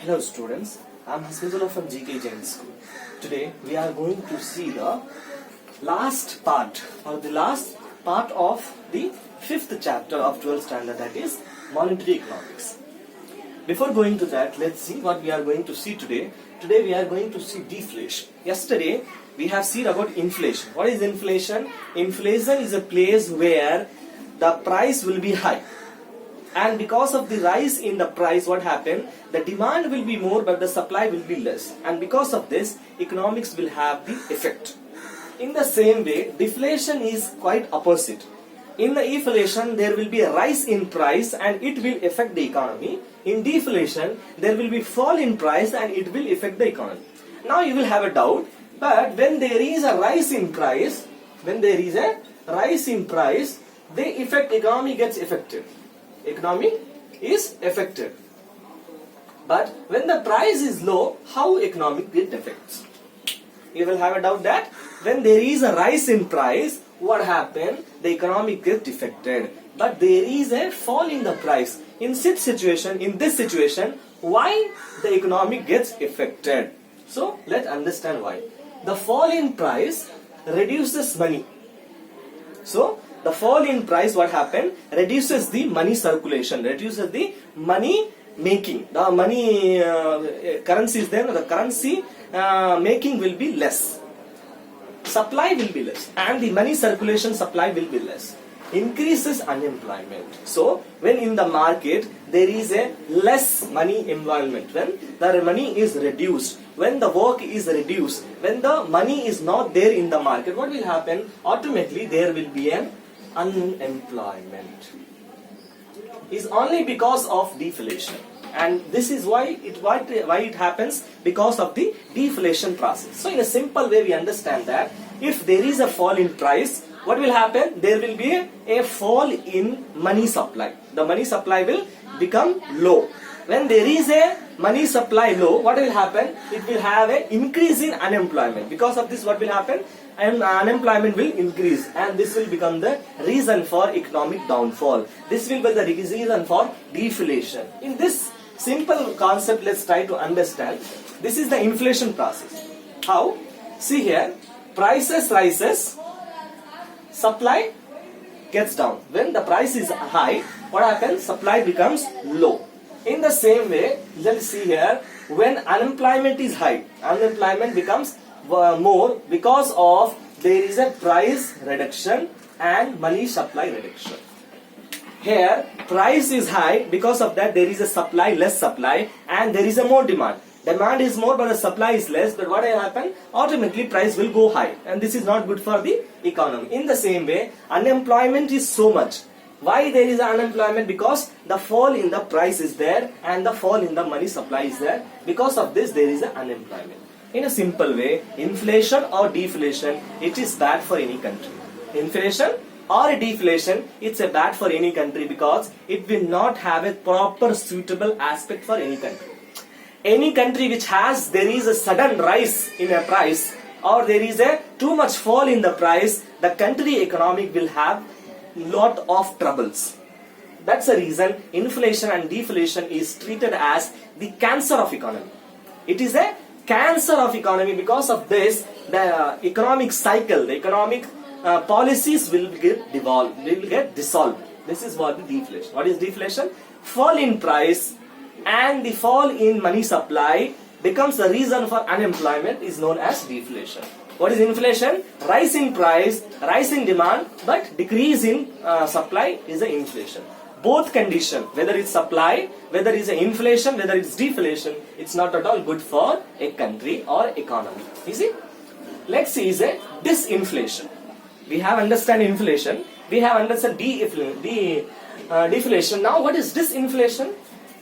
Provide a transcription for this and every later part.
Hello students, I am Hasbullah from GK Jain School. Today we are going to see the last part of the 5th chapter of 12th standard, that is monetary economics. Before going to that, let's see what we are going to see today. Today we are going to see deflation. Yesterday we have seen about inflation. What is inflation? Inflation is a place where the price will be high. And because of the rise in the price, what happened? The demand will be more but the supply will be less. And because of this, economics will have the effect. In the same way, deflation is quite opposite. In the inflation, there will be a rise in price and it will affect the economy. In deflation, there will be fall in price and it will affect the economy. Now you will have a doubt, but when there is a rise in price, the economy gets affected. Economy is affected. But when the price is low, how economic get affects? You will have a doubt that when there is a rise in price, what happen? The economy gets affected. But there is a fall in the price. In this situation, why the economy gets affected? So let's understand why. The fall in price reduces money. So the fall in price, what happened? Reduces the money circulation, reduces the money making. The money currency is there, the currency making will be less. Supply will be less and the money circulation supply will be less. Increases unemployment. So when in the market there is a less money environment, when the money is reduced, when the work is reduced, when the money is not there in the market, what will happen? Automatically there will be an unemployment. Is only because of deflation, and this is why it happens, because of the deflation process. So in a simple way we understand that if there is a fall in price, what will happen? There will be a fall in money supply. The money supply will become low. When there is a money supply low, what will happen? It will have an increase in unemployment. Because of this, what will happen? And unemployment will increase, and this will become the reason for economic downfall. This will be the reason for deflation. In this simple concept, let's try to understand. This is the inflation process. How? See here, prices rises, supply gets down. When the price is high, what happens? Supply becomes low. In the same way, let's see here, when unemployment is high, unemployment becomes more because of there is a price reduction and money supply reduction. Here price is high, because of that there is a supply, less supply, and there is a more demand. Demand is more but the supply is less, but what will happen? Automatically price will go high, and this is not good for the economy. In the same way, unemployment is so much. Why there is unemployment? Because the fall in the price is there and the fall in the money supply is there. Because of this there is an unemployment. In a simple way, inflation or deflation, it is bad for any country. Inflation or deflation, it's a bad for any country because it will not have a proper suitable aspect for any country. Any country which there is a sudden rise in a price, or there is a too much fall in the price, the country economic will have lot of troubles. That's the reason inflation and deflation is treated as the cancer of economy. It is a cancer of economy. Because of this, the economic cycle, the economic policies will get dissolved. This is what the deflation. What is deflation? Fall in price and the fall in money supply becomes the reason for unemployment, is known as deflation. What is inflation? Rise in price, rise in demand, but decrease in supply is the inflation. Both condition, whether it's supply, whether it's inflation, whether it's deflation, it's not at all good for a country or economy. You see? Let's see is a disinflation. We have understand inflation, we have understand deflation. Now what is disinflation?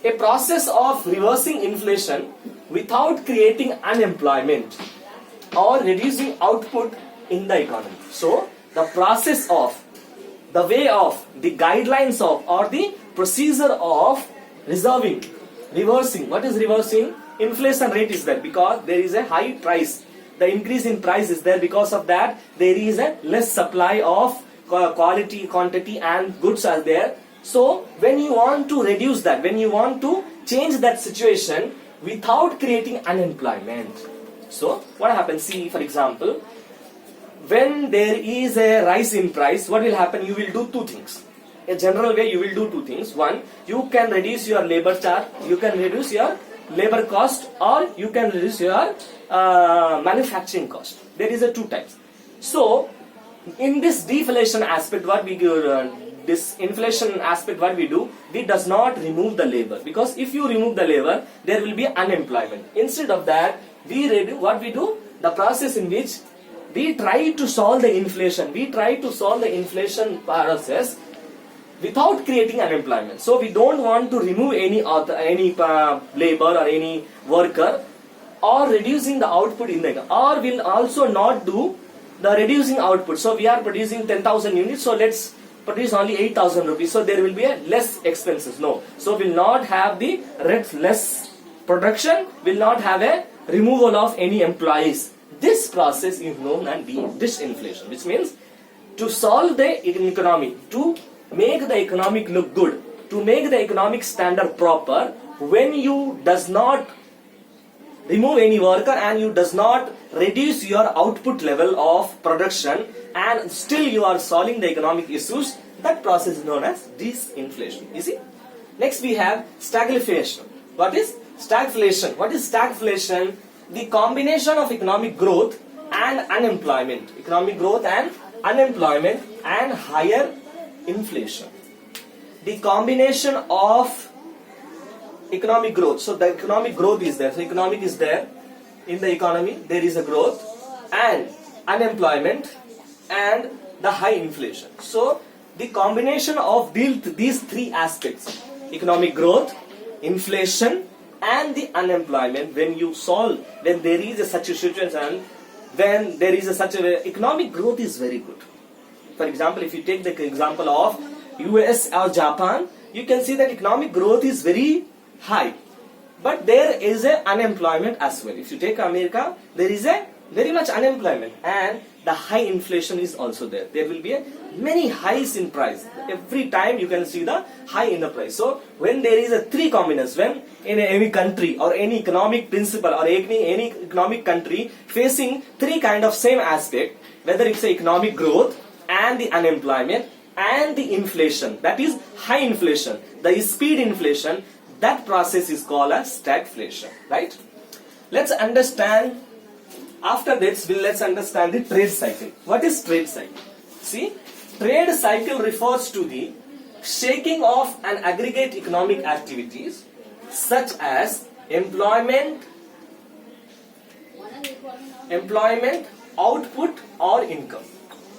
A process of reversing inflation without creating unemployment or reducing output in the economy. So the process of, the way of, the guidelines of, or the procedure of reversing. What is reversing? Inflation rate is there because there is a high price. The increase in price is there. Because of that, there is a less supply of quality, quantity and goods are there. So when you want to reduce that, when you want to change that situation, without creating unemployment. So what happens? See, for example, when there is a rise in price, what will happen? You will do two things. A general way, you will do two things. One, you can reduce your labor charge, you can reduce your labor cost, or you can reduce your manufacturing cost. There is a two types. So in this deflation aspect, what we do, this inflation aspect, what we do, we does not remove the labor, because if you remove the labor, there will be unemployment. Instead of that, we reduce, what we do, the process in which we try to solve the inflation. We try to solve the inflation process without creating unemployment. So we don't want to remove any labor or any worker, or reducing the output in the, or will also not do the reducing output. So we are producing 10,000 units, so let's produce only 8,000 rupees. So there will be a less expenses. No. So will not have the less production, will not have a removal of any employees. This process is known as disinflation, which means to solve the economy, to make the economic look good, to make the economic standard proper, when you does not remove any worker and you does not reduce your output level of production, and still you are solving the economic issues, that process is known as disinflation. You see? Next we have stagflation. What is stagflation? What is stagflation? The combination of economic growth and unemployment. Economic growth and unemployment and higher inflation. The combination of economic growth. So the economic growth is there. So economic is there. In the economy, there is a growth and unemployment and the high inflation. So the combination of these three aspects, economic growth, inflation, and the unemployment, when you solve, when there is such a situation, when there is such a economic growth is very good. For example, if you take the example of US or Japan, you can see that economic growth is very high, but there is a unemployment as well. If you take America, there is a very much unemployment, and the high inflation is also there. There will be many highs in price. Every time you can see the high in the price. So when there is a three combinations, when in any country or any economic principle or any economic country facing three kind of same aspect, whether it's a economic growth and the unemployment and the inflation, that is high inflation, the speed inflation, that process is called as stagflation, right? Let's understand. After this, let's understand the trade cycle. What is trade cycle? See, trade cycle refers to the shaking of an aggregate economic activities such as employment, output, or income.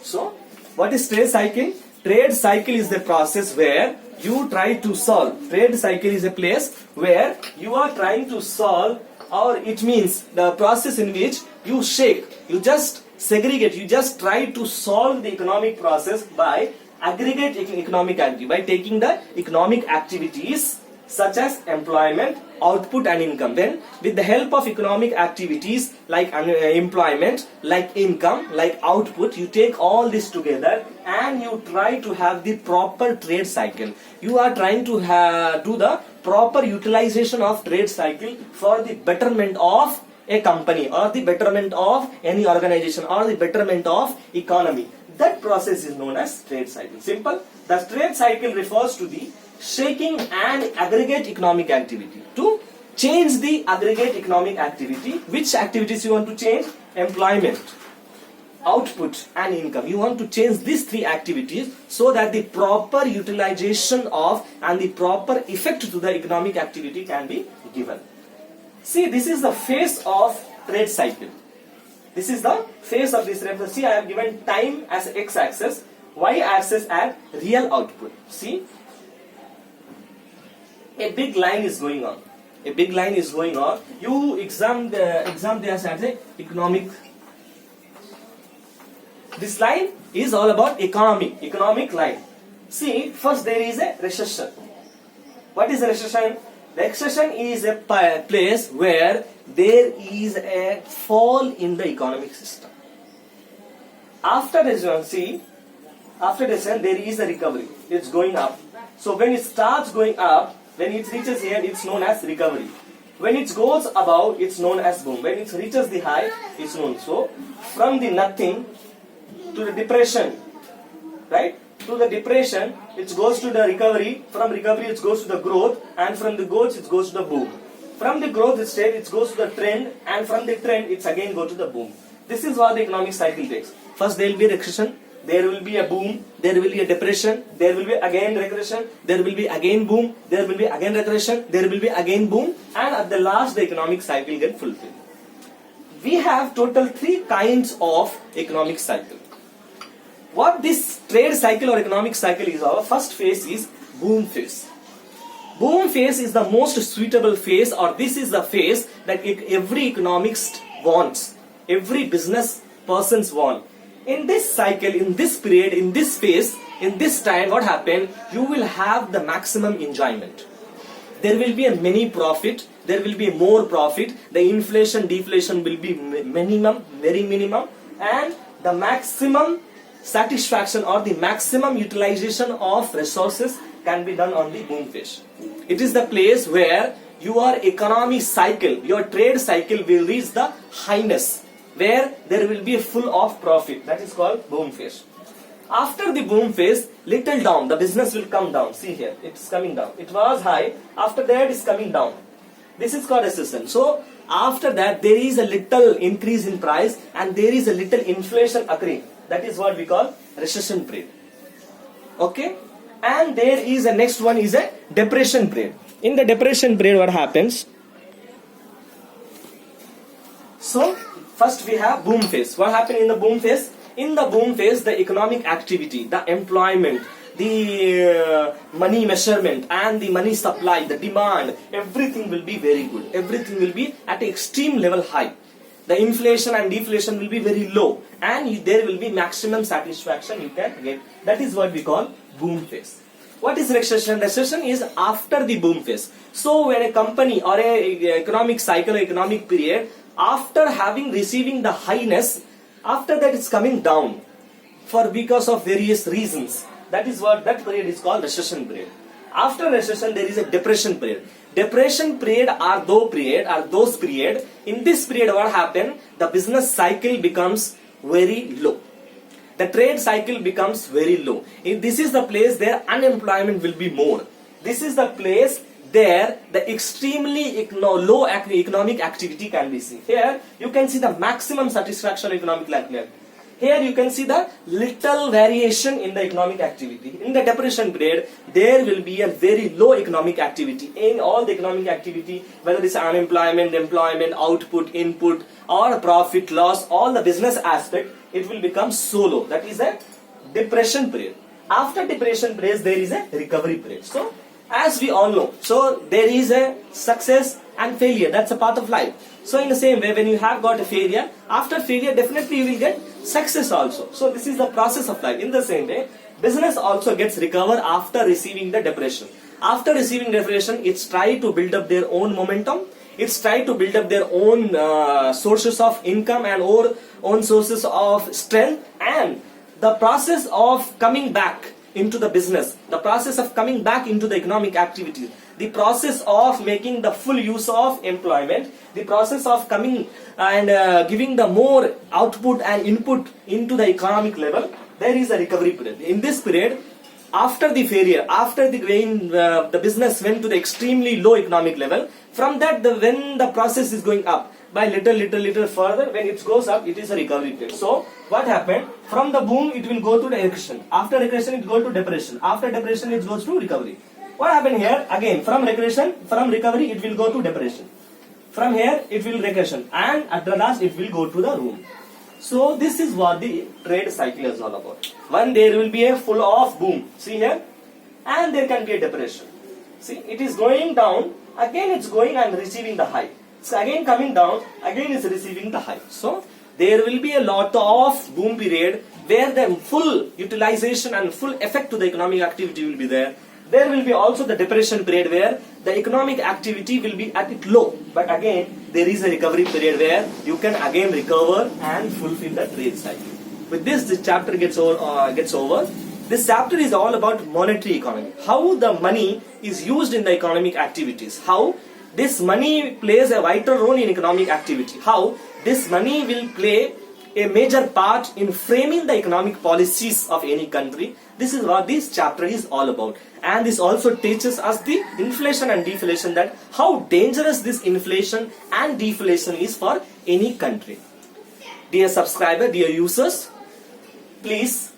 So, what is trade cycle? Trade cycle is the process where you try to solve. Trade cycle is a place where you are trying to solve, or it means the process in which you shake, you just segregate, you just try to solve the economic process by aggregate economic activity, by taking the economic activities such as employment, output, and income. Then with the help of economic activities like employment, like income, like output, you take all this together and you try to have the proper trade cycle. You are trying to do the proper utilization of trade cycle for the betterment of a company, or the betterment of any organization, or the betterment of economy. That process is known as trade cycle. Simple. The trade cycle refers to the shaking and aggregate economic activity. To change the aggregate economic activity, which activities you want to change? Employment, output, and income. You want to change these three activities so that the proper utilization of and the proper effect to the economic activity can be given. See, this is the phase of trade cycle. This is the phase of this trade cycle. See, I have given time as x-axis, y-axis at real output. See, a big line is going on. A big line is going on. You exam this as a economic. This line is all about economic line. See, first there is a recession. What is a recession? The recession is a place where there is a fall in the economic system. After recession, there is a recovery. It's going up. So when it starts going up, when it reaches here, it's known as recovery. When it goes above, it's known as boom. When it reaches the high, it's known. So, from the nothing to the depression, right? To the depression, it goes to the recovery. From recovery, it goes to the growth, and from the growth, it goes to the boom. From the growth state, it goes to the trend, and from the trend, it's again go to the boom. This is what the economic cycle takes. First, there will be recession, there will be a boom, there will be a depression, there will be again regression, there will be again boom, there will be again regression, there will be again boom, and at the last, the economic cycle get fulfilled. We have total 3 kinds of economic cycle. What this trade cycle or economic cycle is, our first phase is boom phase. Boom phase is the most suitable phase, or this is the phase that every economist wants, every business persons want. In this cycle, in this period, in this phase, in this time, what happened? You will have the maximum enjoyment. There will be a many profit, there will be more profit, the inflation, deflation will be minimum, very minimum, and the maximum satisfaction or the maximum utilization of resources can be done on the boom phase. It is the place where your economic cycle, your trade cycle will reach the highness, where there will be a full of profit. That is called boom phase. After the boom phase, little down, the business will come down. See here, it's coming down. It was high, after that it's coming down. This is called recession. So, after that there is a little increase in price and there is a little inflation occurring. That is what we call recession period. Okay? And there is a next one is a depression period. In the depression period, what happens? So, first we have boom phase. What happened in the boom phase? In the boom phase, the economic activity, the employment, the money measurement and the money supply, the demand, everything will be very good. Everything will be at an extreme level high. The inflation and deflation will be very low, and there will be maximum satisfaction you can get. That is what we call boom phase. What is recession? Recession is after the boom phase. So when a company or a economic cycle or economic period, after having receiving the highness, after that it's coming down for because of various reasons. That is what that period is called recession period. After recession there is a depression period. Depression period are those period. In this period what happened? The business cycle becomes very low. The trade cycle becomes very low. This is the place where unemployment will be more. This is the place there the extremely low economic activity can be seen. Here you can see the maximum satisfaction of economic activity. Here you can see the little variation in the economic activity. In the depression period, there will be a very low economic activity. In all the economic activity, whether it's unemployment, employment, output, input, or profit, loss, all the business aspect, it will become so low. That is a depression period. After depression period, there is a recovery period. So, as we all know, so there is a success and failure. That's a part of life. So in the same way, when you have got a failure, after failure definitely you will get success also. So this is the process of life. In the same way, business also gets recovered after receiving the depression. After receiving depression, it's try to build up their own momentum. It's try to build up their own sources of income and own sources of strength, and the process of coming back into the business, the process of coming back into the economic activity, the process of making the full use of employment, the process of coming and giving the more output and input into the economic level, there is a recovery period. In this period, after the failure, after the business went to the extremely low economic level, from that when the process is going up, by little further, when it goes up, it is a recovery period. So, what happened? From the boom, it will go to the regression. After regression, it goes to depression. After depression, it goes to recovery. What happened here? Again, from regression, from recovery, it will go to depression. From here, it will regression. And at the last, it will go to the boom. So, this is what the trade cycle is all about. One, there will be a full of boom. See here? And there can be a depression. See, it is going down. Again, it's going and receiving the high. So again coming down, again is receiving the high. So there will be a lot of boom period where the full utilization and full effect to the economic activity will be there. There will be also the depression period where the economic activity will be at its low. But again, there is a recovery period where you can again recover and fulfill the trade cycle. With this chapter gets over. This chapter is all about monetary economy. How the money is used in the economic activities. How this money plays a vital role in economic activity. How? This money will play a major part in framing the economic policies of any country. This is what this chapter is all about. And this also teaches us the inflation and deflation, that how dangerous this inflation and deflation is for any country. Dear subscriber, dear users, please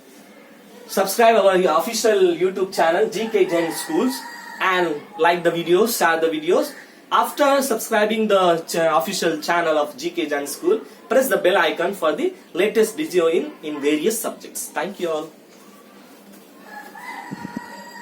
subscribe our official YouTube channel GK Jain Schools and like the videos, share the videos. After subscribing the official channel of GK Jain School, press the bell icon for the latest video in various subjects. Thank you all.